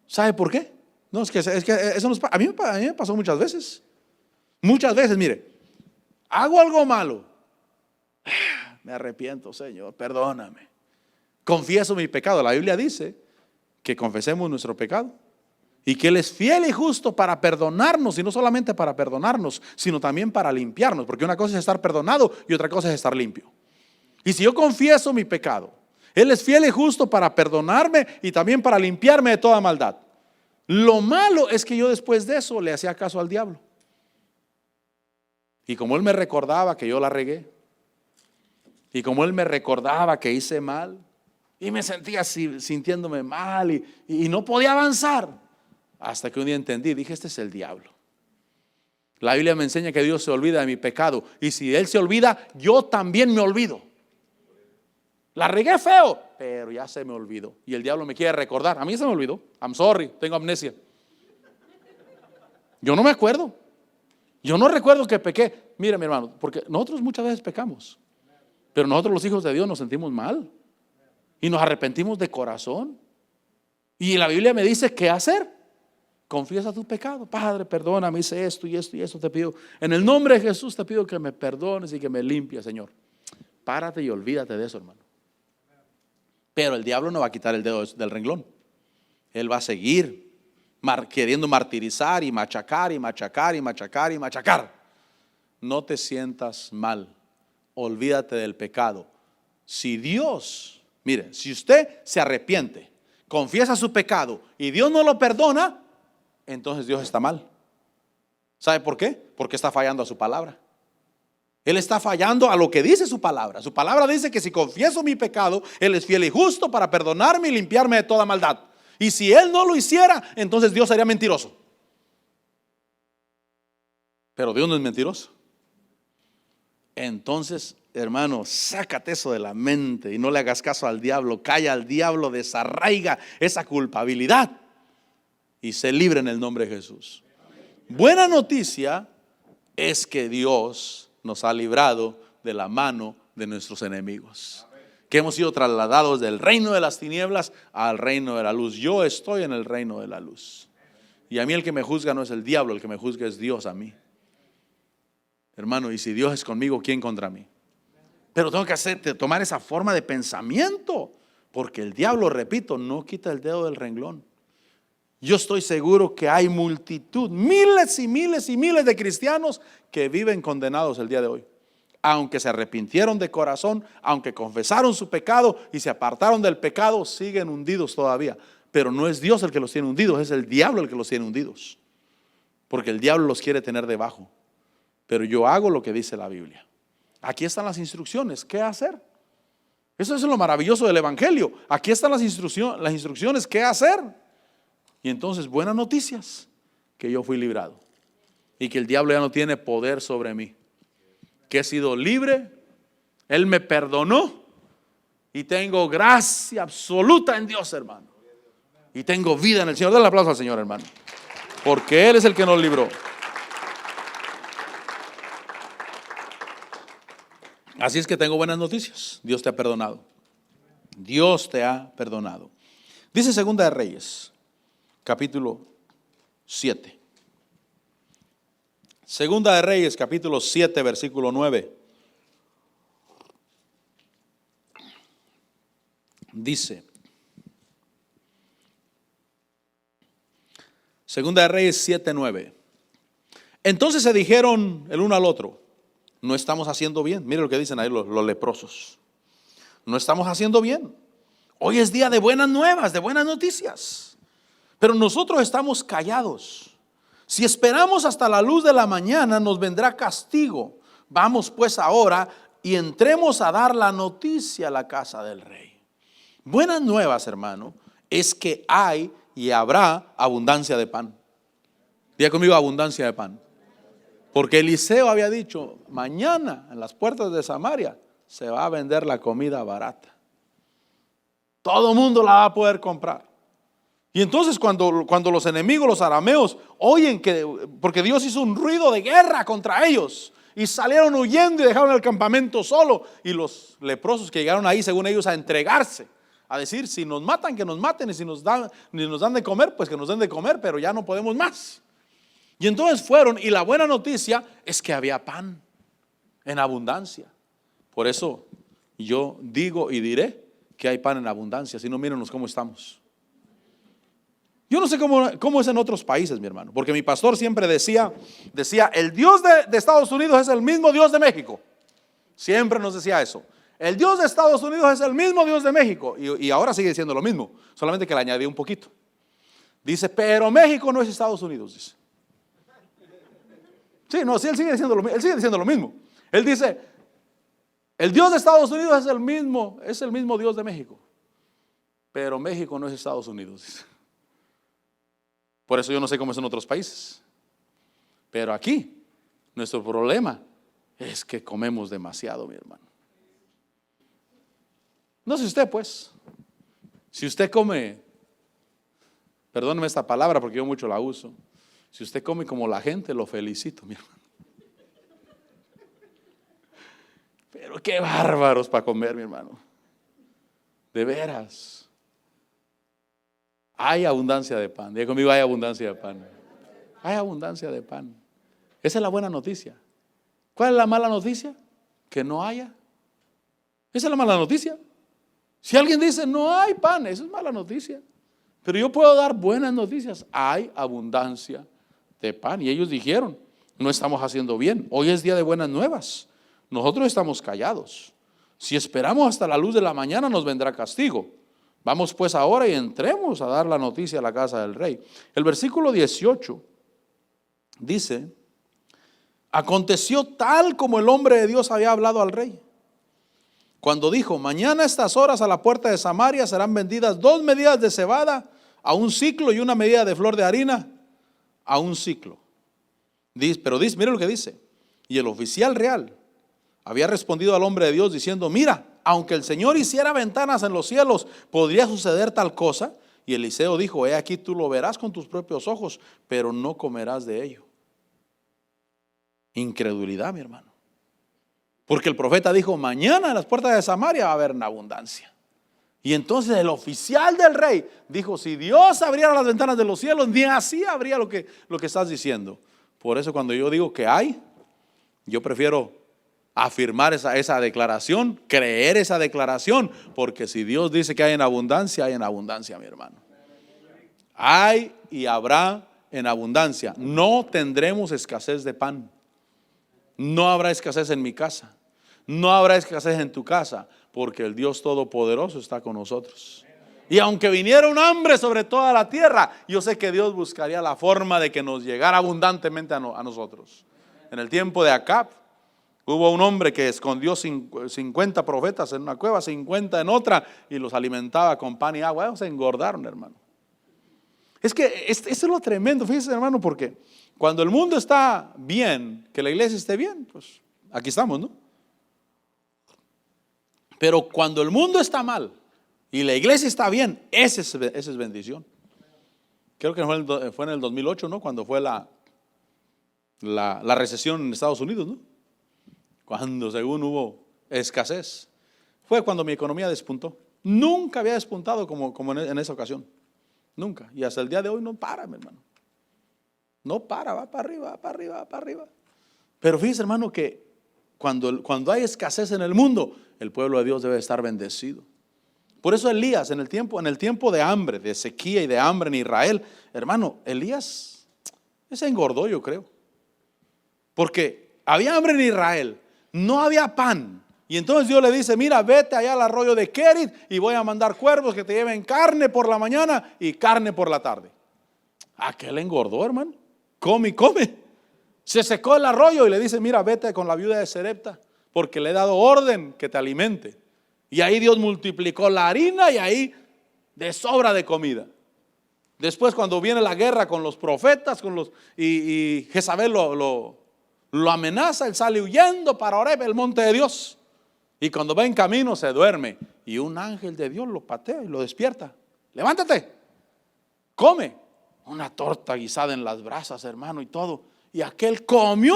¿Sabe por qué? No, es que eso a mí me pasó muchas veces. Muchas veces, mire, hago algo malo, me arrepiento, Señor, perdóname. Confieso mi pecado. La Biblia dice que confesemos nuestro pecado y que Él es fiel y justo para perdonarnos, y no solamente para perdonarnos, sino también para limpiarnos, porque una cosa es estar perdonado y otra cosa es estar limpio. Y si yo confieso mi pecado, Él es fiel y justo para perdonarme y también para limpiarme de toda maldad. Lo malo es que yo después de eso le hacía caso al diablo. Y como él me recordaba que yo la regué, y como él me recordaba que hice mal, y me sentía así, sintiéndome mal, y no podía avanzar, hasta que un día entendí, dije: este es el diablo. La Biblia me enseña que Dios se olvida de mi pecado, y si Él se olvida, yo también me olvido. La regué feo, pero ya se me olvidó, y el diablo me quiere recordar. A mí se me olvidó, I'm sorry, tengo amnesia. Yo no me acuerdo. Yo no recuerdo que pequé. Mira, mi hermano, porque nosotros muchas veces pecamos, pero nosotros los hijos de Dios nos sentimos mal y nos arrepentimos de corazón. Y la Biblia me dice qué hacer. Confiesa tu pecado. Padre, perdóname, hice esto y esto y esto, te pido. En el nombre de Jesús te pido que me perdones y que me limpies, Señor. Párate y olvídate de eso, hermano. Pero el diablo no va a quitar el dedo del renglón. Él va a seguir queriendo martirizar y machacar y machacar y machacar y machacar. No te sientas mal, olvídate del pecado. Si Dios, mire, si usted se arrepiente, confiesa su pecado y Dios no lo perdona, entonces Dios está mal. ¿Sabe por qué? Porque está fallando a su palabra. Él está fallando a lo que dice su palabra. Su palabra dice que si confieso mi pecado, Él es fiel y justo para perdonarme y limpiarme de toda maldad. Y si Él no lo hiciera, entonces Dios sería mentiroso. Pero Dios no es mentiroso. Entonces, hermano, sácate eso de la mente y no le hagas caso al diablo. Calla al diablo, desarraiga esa culpabilidad y sé libre en el nombre de Jesús. Buena noticia es que Dios nos ha librado de la mano de nuestros enemigos, que hemos sido trasladados del reino de las tinieblas al reino de la luz. Yo estoy en el reino de la luz. Y a mí el que me juzga no es el diablo, el que me juzga es Dios a mí. Hermano, y si Dios es conmigo, ¿quién contra mí? Pero tengo que tomar esa forma de pensamiento, porque el diablo, repito, no quita el dedo del renglón. Yo estoy seguro que hay multitud, miles y miles y miles de cristianos que viven condenados el día de hoy. Aunque se arrepintieron de corazón, aunque confesaron su pecado y se apartaron del pecado, siguen hundidos todavía. Pero no es Dios el que los tiene hundidos, es el diablo el que los tiene hundidos. Porque el diablo los quiere tener debajo. Pero yo hago lo que dice la Biblia. Aquí están las instrucciones, ¿qué hacer? Eso es lo maravilloso del Evangelio. Aquí están las instrucciones, ¿qué hacer? Y entonces, buenas noticias, que yo fui librado y que el diablo ya no tiene poder sobre mí, que he sido libre, Él me perdonó y tengo gracia absoluta en Dios, hermano, y tengo vida en el Señor. Denle aplauso al Señor, hermano, porque Él es el que nos libró. Así es que tengo buenas noticias. Dios te ha perdonado. Dios te ha perdonado. Dice Segunda de Reyes, capítulo 7. Segunda de Reyes, capítulo 7, versículo 9. Dice, Segunda de Reyes 7, 9. Entonces se dijeron el uno al otro, no estamos haciendo bien. Mire lo que dicen ahí los leprosos. No estamos haciendo bien. Hoy es día de buenas nuevas, de buenas noticias. Pero nosotros estamos callados. Si esperamos hasta la luz de la mañana, nos vendrá castigo. Vamos pues ahora y entremos a dar la noticia a la casa del rey. Buenas nuevas, hermano, es que hay y habrá abundancia de pan. Diga conmigo, abundancia de pan. Porque Eliseo había dicho, mañana en las puertas de Samaria se va a vender la comida barata. Todo el mundo la va a poder comprar. Y entonces cuando los enemigos, los arameos, oyen que, porque Dios hizo un ruido de guerra contra ellos, y salieron huyendo y dejaron el campamento solo, y los leprosos que llegaron ahí, según ellos, a entregarse, a decir, si nos matan, que nos maten, y si nos dan de comer, pues que nos den de comer, pero ya no podemos más. Y entonces fueron, y la buena noticia es que había pan en abundancia. Por eso yo digo y diré que hay pan en abundancia. Si no, mírenos cómo estamos. Yo no sé cómo es en otros países, mi hermano, porque mi pastor siempre decía, el Dios de Estados Unidos es el mismo Dios de México. Siempre nos decía eso. El Dios de Estados Unidos es el mismo Dios de México. Y ahora sigue diciendo lo mismo, solamente que le añadí un poquito. Dice, pero México no es Estados Unidos, dice. Sí, no, sí, él sigue diciendo lo mismo. Él dice, el Dios de Estados Unidos es el mismo Dios de México. Pero México no es Estados Unidos, dice. Por eso yo no sé cómo es en otros países. Pero aquí, nuestro problema es que comemos demasiado, mi hermano. No sé usted, pues. Si usted come, perdóneme esta palabra porque yo mucho la uso. Si usted come como la gente, lo felicito, mi hermano. Pero qué bárbaros para comer, mi hermano. De veras. Hay abundancia de pan. Diga conmigo, hay abundancia de pan. Hay abundancia de pan. Esa es la buena noticia. ¿Cuál es la mala noticia? Que no haya. Esa es la mala noticia. Si alguien dice no hay pan, eso es mala noticia. Pero yo puedo dar buenas noticias. Hay abundancia de pan. Y ellos dijeron, no estamos haciendo bien. Hoy es día de buenas nuevas. Nosotros estamos callados. Si esperamos hasta la luz de la mañana, nos vendrá castigo. Vamos pues ahora y entremos a dar la noticia a la casa del rey. El versículo 18 dice, aconteció tal como el hombre de Dios había hablado al rey. Cuando dijo, mañana a estas horas a la puerta de Samaria serán vendidas 2 medidas de cebada a un siclo y una medida de flor de harina a un siclo. Pero mire lo que dice. Y el oficial real había respondido al hombre de Dios diciendo, mira, aunque el Señor hiciera ventanas en los cielos, ¿podría suceder tal cosa? Y Eliseo dijo, he aquí tú lo verás con tus propios ojos, pero no comerás de ello. Incredulidad, mi hermano. Porque el profeta dijo, mañana en las puertas de Samaria va a haber una abundancia. Y entonces el oficial del rey dijo, si Dios abriera las ventanas de los cielos, ni así habría lo que estás diciendo. Por eso cuando yo digo que hay, yo prefiero afirmar esa declaración, creer esa declaración, porque si Dios dice que hay en abundancia, mi hermano. Hay y habrá en abundancia. No tendremos escasez de pan. No habrá escasez en mi casa. No habrá escasez en tu casa, porque el Dios Todopoderoso está con nosotros. Y aunque viniera un hambre sobre toda la tierra, yo sé que Dios buscaría la forma de que nos llegara abundantemente a nosotros. En el tiempo de Acab, hubo un hombre que escondió 50 profetas en una cueva, 50 en otra, y los alimentaba con pan y agua. Ellos se engordaron, hermano. Es que esto es lo tremendo, fíjese hermano, porque cuando el mundo está bien, que la iglesia esté bien, pues aquí estamos, ¿no? Pero cuando el mundo está mal y la iglesia está bien, esa es bendición. Creo que fue en el 2008, ¿no? Cuando fue la recesión en Estados Unidos, ¿no? Cuando según hubo escasez. Fue cuando mi economía despuntó. Nunca había despuntado como en esa ocasión. Nunca. Y hasta el día de hoy no para, mi hermano. No para, va para arriba, va para arriba, va para arriba. Pero fíjese, hermano, que cuando hay escasez en el mundo, el pueblo de Dios debe estar bendecido. Por eso Elías, en el tiempo de hambre, de sequía y de hambre en Israel, hermano, Elías se engordó, yo creo. Porque había hambre en Israel, no había pan. Y entonces Dios le dice, mira, vete allá al arroyo de Kerit y voy a mandar cuervos que te lleven carne por la mañana y carne por la tarde. Aquel engordó, hermano. Come y come. Se secó el arroyo y le dice, mira, vete con la viuda de Serepta, porque le he dado orden que te alimente. Y ahí Dios multiplicó la harina y ahí de sobra de comida. Después cuando viene la guerra con los profetas, y Jezabel lo amenaza, él sale huyendo para Oreb, el monte de Dios. Y cuando va en camino se duerme. Y un ángel de Dios lo patea y lo despierta. Levántate, come. Una torta guisada en las brasas, hermano, y todo. Y aquel comió.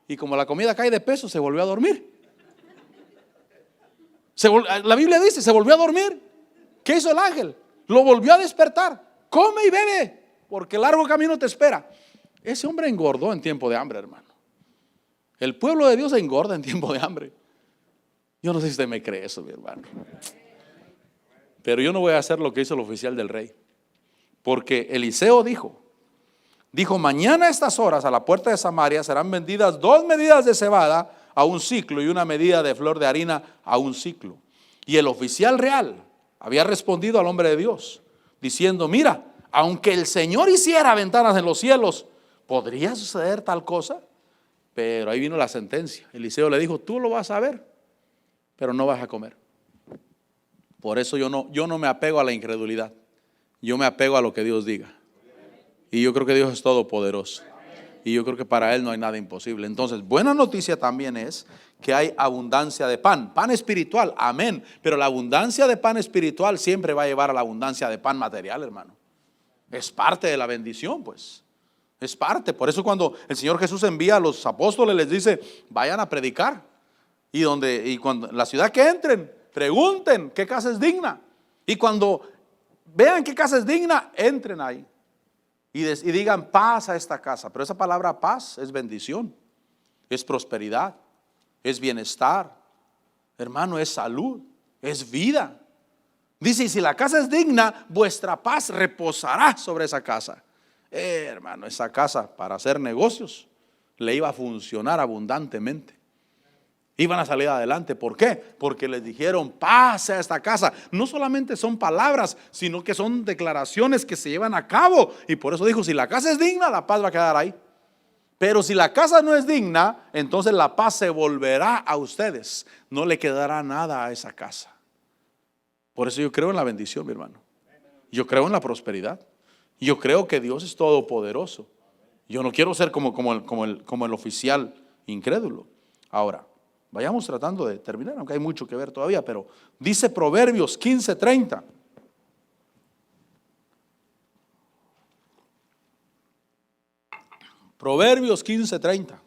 Y como la comida cae de peso, se volvió a dormir. La Biblia dice, se volvió a dormir. ¿Qué hizo el ángel? Lo volvió a despertar. Come y bebe, porque largo camino te espera. Ese hombre engordó en tiempo de hambre, hermano. El pueblo de Dios engorda en tiempo de hambre. Yo no sé si usted me cree eso, mi hermano. Pero yo no voy a hacer lo que hizo el oficial del rey. Porque Eliseo dijo, mañana a estas horas a la puerta de Samaria serán vendidas 2 medidas de cebada a un ciclo y una medida de flor de harina a un ciclo. Y el oficial real había respondido al hombre de Dios, diciendo, mira, aunque el Señor hiciera ventanas en los cielos, ¿podría suceder tal cosa? Pero ahí vino la sentencia. Eliseo le dijo, tú lo vas a ver, pero no vas a comer. Por eso yo no me apego a la incredulidad. Yo me apego a lo que Dios diga. Y yo creo que Dios es todopoderoso. Y yo creo que para Él no hay nada imposible. Entonces, buena noticia también es que hay abundancia de pan. Pan espiritual, amén. Pero la abundancia de pan espiritual siempre va a llevar a la abundancia de pan material, hermano. Es parte de la bendición, pues. Es parte. Por eso cuando el Señor Jesús envía a los apóstoles, les dice, vayan a predicar. Y cuando la ciudad que entren, pregunten qué casa es digna. Y cuando vean qué casa es digna, entren ahí. Y digan paz a esta casa. Pero esa palabra paz es bendición, es prosperidad, es bienestar, hermano, es salud, es vida. Dice, y si la casa es digna, vuestra paz reposará sobre esa casa. Hermano, esa casa para hacer negocios le iba a funcionar abundantemente. Iban a salir adelante. ¿Por qué? Porque les dijeron, pase a esta casa. No solamente son palabras, sino que son declaraciones que se llevan a cabo. Y por eso dijo, si la casa es digna, la paz va a quedar ahí. Pero si la casa no es digna, entonces la paz se volverá a ustedes. No le quedará nada a esa casa. Por eso yo creo en la bendición, mi hermano. Yo creo en la prosperidad. Yo creo que Dios es todopoderoso. Yo no quiero ser como el oficial incrédulo. Ahora, vayamos tratando de terminar, aunque hay mucho que ver todavía, pero dice Proverbios 15:30. Proverbios 15:30.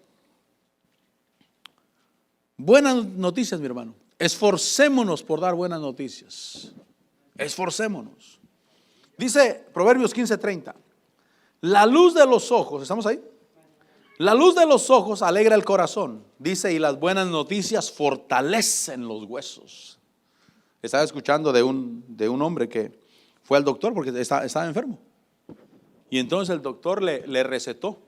Buenas noticias, mi hermano. Esforcémonos por dar buenas noticias. Esforcémonos. Dice Proverbios 15:30. La luz de los ojos, ¿estamos ahí? La luz de los ojos alegra el corazón, dice, y las buenas noticias fortalecen los huesos. Estaba escuchando de un hombre que fue al doctor porque estaba enfermo. Y entonces el doctor le recetó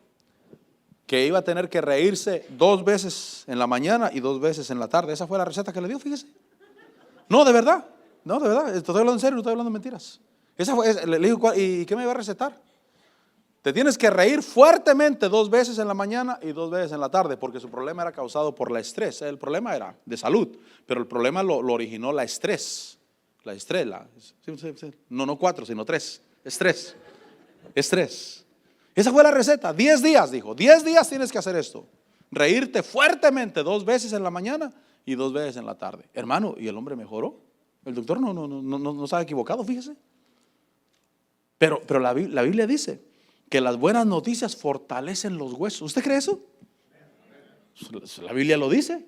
que iba a tener que reírse 2 veces en la mañana y 2 veces en la tarde. Esa fue la receta que le dio, fíjese. No, de verdad, estoy hablando en serio, no estoy hablando de mentiras. Le dijo, ¿y qué me iba a recetar? Te tienes que reír fuertemente 2 veces en la mañana y 2 veces en la tarde, porque su problema era causado por la estrés. El problema era de salud, pero el problema lo originó la estrés. La estrés, no 4, sino 3, estrés. Estrés. Esa fue la receta. 10 días, dijo. 10 días tienes que hacer esto. Reírte fuertemente 2 veces en la mañana y 2 veces en la tarde. Hermano, y el hombre mejoró. El doctor no se ha equivocado, fíjese. Pero la Biblia dice que las buenas noticias fortalecen los huesos. ¿Usted cree eso? La Biblia lo dice.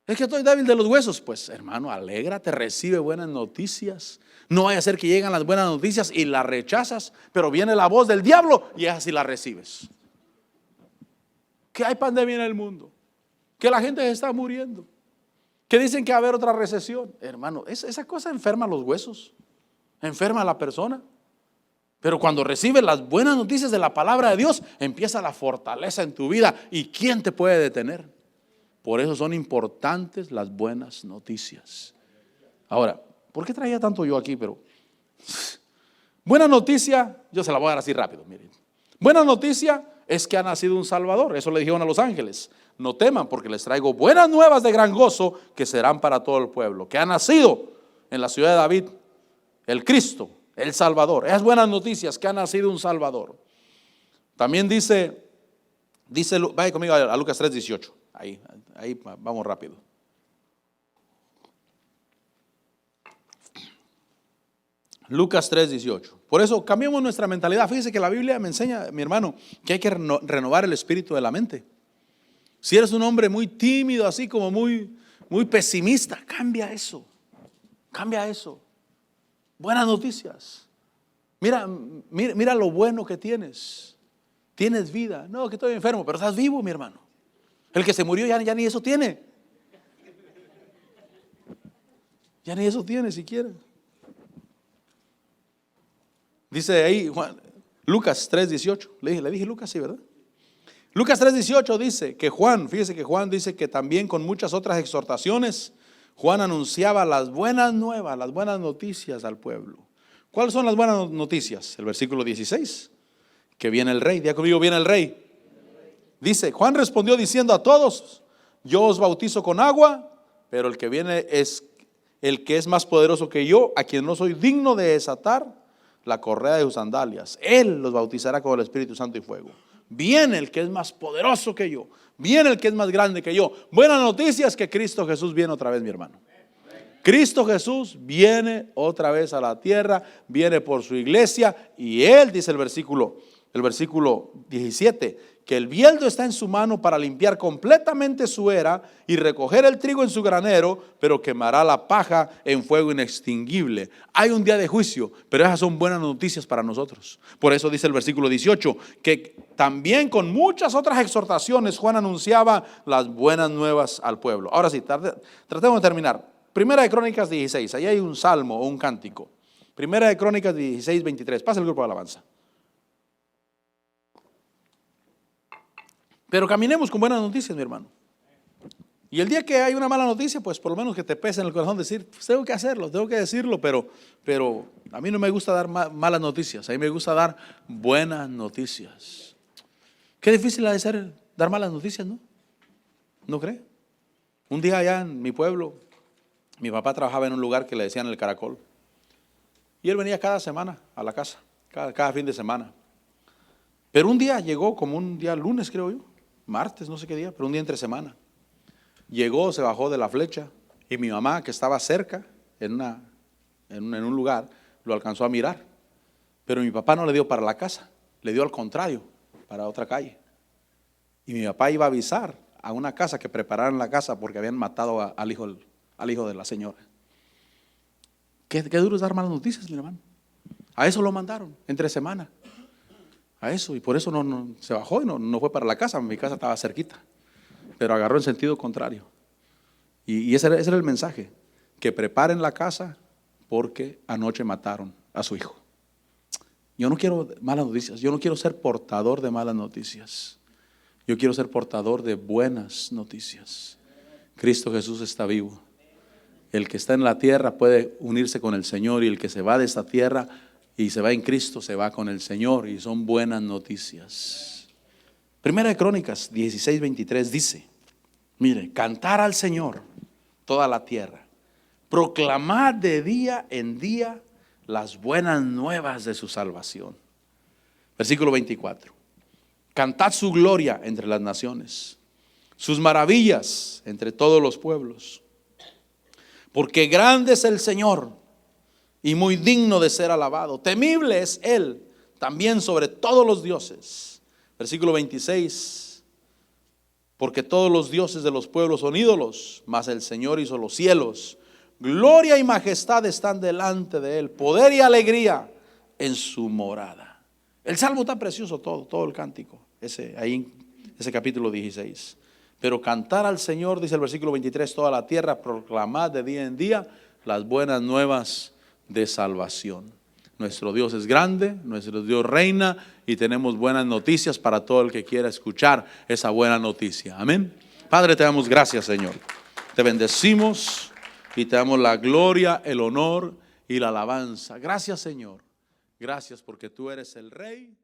Es que estoy débil de los huesos. Pues hermano, alégrate, recibe buenas noticias. No vaya a ser que lleguen las buenas noticias y las rechazas, pero viene la voz del diablo y así las recibes. Que hay pandemia en el mundo, que la gente se está muriendo, que dicen que va a haber otra recesión. Hermano, esa cosa enferma los huesos, enferma a la persona. Pero cuando recibes las buenas noticias de la palabra de Dios, empieza la fortaleza en tu vida. ¿Y quién te puede detener? Por eso son importantes las buenas noticias. Ahora, ¿por qué traía tanto yo aquí? Pero buena noticia, yo se la voy a dar así rápido, miren. Buena noticia es que ha nacido un Salvador. Eso le dijeron a los ángeles. No teman, porque les traigo buenas nuevas de gran gozo que serán para todo el pueblo. Que ha nacido en la ciudad de David el Cristo, el Salvador. Es buenas noticias que ha nacido un Salvador. También dice, vaya conmigo a Lucas 3:18. Ahí vamos rápido. Lucas 3:18. Por eso cambiamos nuestra mentalidad. Fíjese que la Biblia me enseña, mi hermano, que hay que renovar el espíritu de la mente. Si eres un hombre muy tímido, así como muy pesimista, cambia eso. Cambia eso. Buenas noticias. Mira lo bueno que tienes. Tienes vida. No, que estoy enfermo, pero estás vivo, mi hermano. El que se murió ya ni eso tiene. Ya ni eso tiene siquiera. Dice ahí Lucas 3:18. Le dije Lucas, sí, ¿verdad? Lucas 3:18 dice que fíjese que Juan dice que también con muchas otras exhortaciones, Juan anunciaba las buenas nuevas, las buenas noticias al pueblo. ¿Cuáles son las buenas noticias? El versículo 16, que viene el rey. Diga conmigo, viene el rey. Dice, Juan respondió diciendo a todos: yo os bautizo con agua, pero el que viene es el que es más poderoso que yo, a quien no soy digno de desatar la correa de sus sandalias. Él los bautizará con el Espíritu Santo y fuego. Viene el que es más poderoso que yo, viene el que es más grande que yo. Buena noticia es que Cristo Jesús viene otra vez, mi hermano. Cristo Jesús viene otra vez a la tierra, viene por su iglesia, y Él, dice el versículo 17, que el bieldo está en su mano para limpiar completamente su era y recoger el trigo en su granero, pero quemará la paja en fuego inextinguible. Hay un día de juicio, pero esas son buenas noticias para nosotros. Por eso dice el versículo 18, que también con muchas otras exhortaciones Juan anunciaba las buenas nuevas al pueblo. Ahora sí, tratemos de terminar. Primera de Crónicas 16, ahí hay un salmo o un cántico. Primera de Crónicas 16, 23. Pasa el grupo de alabanza. Pero caminemos con buenas noticias, mi hermano. Y el día que hay una mala noticia, pues por lo menos que te pese en el corazón decir, pues tengo que hacerlo, tengo que decirlo, pero a mí no me gusta dar malas noticias, a mí me gusta dar buenas noticias. Qué difícil ha de ser dar malas noticias, ¿no? ¿No cree? Un día allá en mi pueblo, mi papá trabajaba en un lugar que le decían El Caracol. Y él venía cada semana a la casa, cada fin de semana. Pero un día llegó, como un día lunes creo yo, martes, no sé qué día, pero un día entre semana. Llegó, se bajó de la flecha y mi mamá, que estaba cerca, en un lugar, lo alcanzó a mirar. Pero mi papá no le dio para la casa, le dio al contrario, para otra calle. Y mi papá iba a avisar a una casa que prepararan la casa porque habían matado al hijo de la señora. Qué duro es dar malas noticias, mi hermano. A eso lo mandaron, entre semana. A eso, y por eso no se bajó y no fue para la casa. Mi casa estaba cerquita, pero agarró en sentido contrario. Y ese era el mensaje: que preparen la casa porque anoche mataron a su hijo. Yo no quiero malas noticias, yo no quiero ser portador de malas noticias. Yo quiero ser portador de buenas noticias. Cristo Jesús está vivo. El que está en la tierra puede unirse con el Señor, y el que se va de esta tierra y se va en Cristo, se va con el Señor, y son buenas noticias. Primera de Crónicas 16, 23 dice, mire, cantar al Señor toda la tierra, proclamar de día en día las buenas nuevas de su salvación. Versículo 24. Cantad su gloria entre las naciones, sus maravillas entre todos los pueblos. Porque grande es el Señor y muy digno de ser alabado. Temible es Él también sobre todos los dioses. Versículo 26. Porque todos los dioses de los pueblos son ídolos, mas el Señor hizo los cielos. Gloria y majestad están delante de Él, poder y alegría en su morada. El salmo está precioso, todo el cántico, ese capítulo 16. Pero cantar al Señor, dice el versículo 23, toda la tierra, proclamad de día en día las buenas nuevas de salvación. Nuestro Dios es grande, nuestro Dios reina y tenemos buenas noticias para todo el que quiera escuchar esa buena noticia. Amén. Padre, te damos gracias, Señor. Te bendecimos y te damos la gloria, el honor y la alabanza. Gracias, Señor. Gracias porque tú eres el Rey.